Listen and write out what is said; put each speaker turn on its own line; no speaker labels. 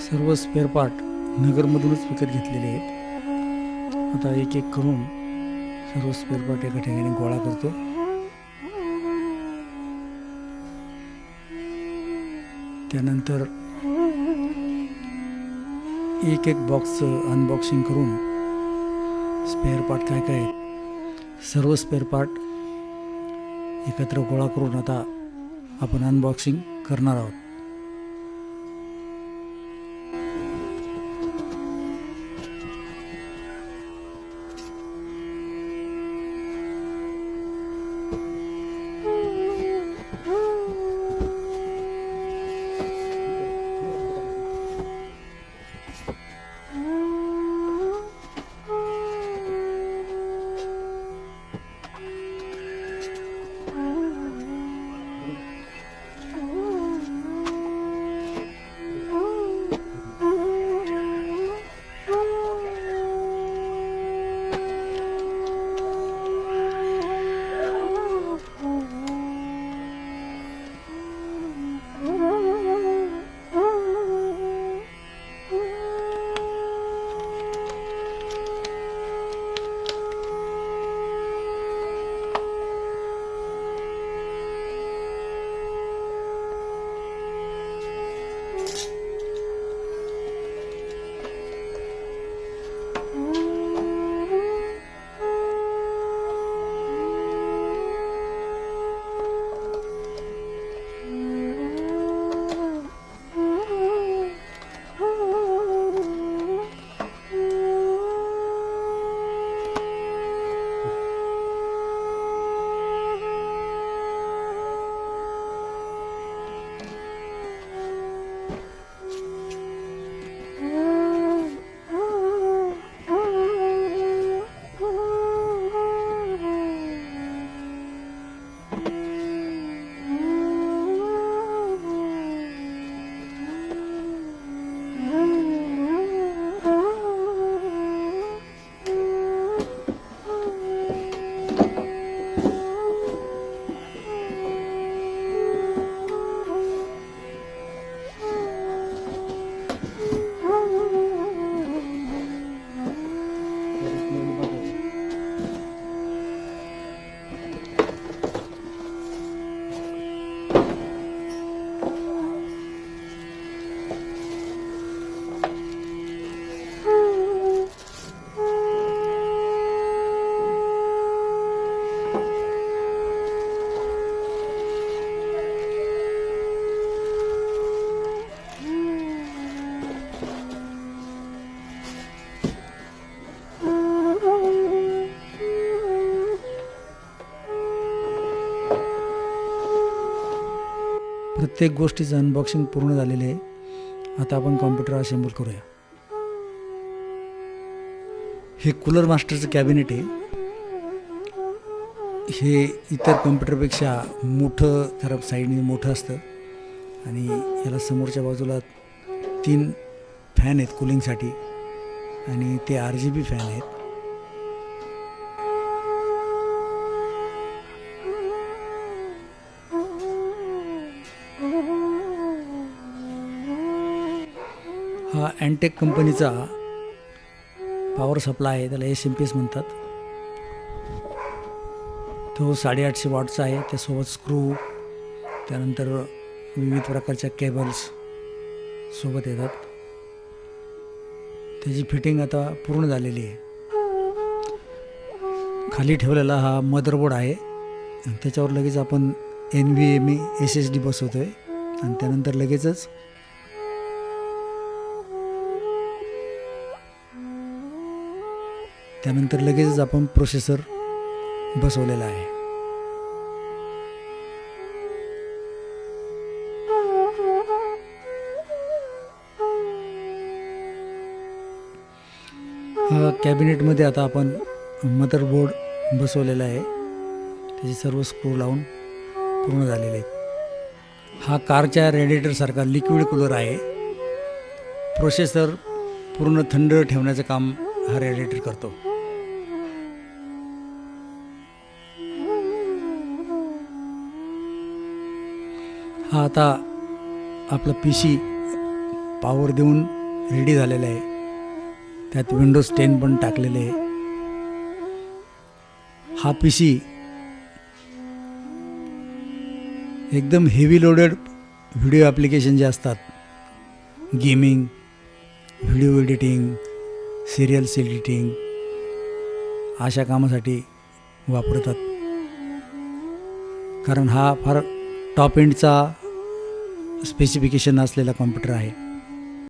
सर्व spare part नगरमधूनच विकत घेतलेले आहेत। आता एक एक करून सर्व स्पेअर पार्ट एका ठिकाणी गोळा करतो। त्यानंतर एक एक बॉक्स अनबॉक्सिंग करून स्पेअर पार्ट काय काय आहेत सर्व स्पेअर पार्ट एकत्र गोळा करून आता आपण अनबॉक्सिंग करणार आहोत। प्रत्येक गोष्टीचं अनबॉक्सिंग पूर्ण झालेले आहे। आता आपण कॉम्प्युटर असेंबल करूया। हे कूलर मास्टरचं कॅबिनेट आहे। हे इतर कॉम्प्युटरपेक्षा मोठं जरा साईडने मोठं असतं आणि याला समोरच्या बाजूला 3 फॅन आहेत कूलिंगसाठी आणि ते RGB फॅन आहेत। हा अँटेक कंपनीचा पॉवर सप्लाय आहे, त्याला SMPS म्हणतात। तो 850 वॉटचा आहे। त्यासोबत स्क्रू, त्यानंतर विविध प्रकारच्या केबल्स सोबत येतात। त्याची फिटिंग आता पूर्ण झालेली आहे। खाली ठेवलेला हा मदरबोर्ड आहे, त्याच्यावर लगेच आपण NVMe SSD बसवतोय आणि त्यानंतर लगेचच आपण प्रोसेसर बसवलेला आहे। हा कॅबिनेटमध्ये आता आपण मदरबोर्ड बसवलेला आहे। त्याचे सर्व स्क्रू लावून पूर्ण झालेले आहेत। हा कारच्या रेडिएटरसारखा लिक्विड कूलर आहे। प्रोसेसर पूर्ण थंड ठेवण्याचं काम हा रेडिएटर करतो। हा आता आपला PC पॉवर देऊन रेडी झालेला आहे. त्यात विंडोज 10 पण टाकलेले आहे. हा पी सी एकदम हेवी लोडेड व्हिडिओ ॲप्लिकेशन जे असतात, gaming, video editing, serials editing अशा कामासाठी वापरतात. कारण हा फार टॉप एंडचा स्पेसिफिकेशन असलेला कॉम्प्युटर आहे.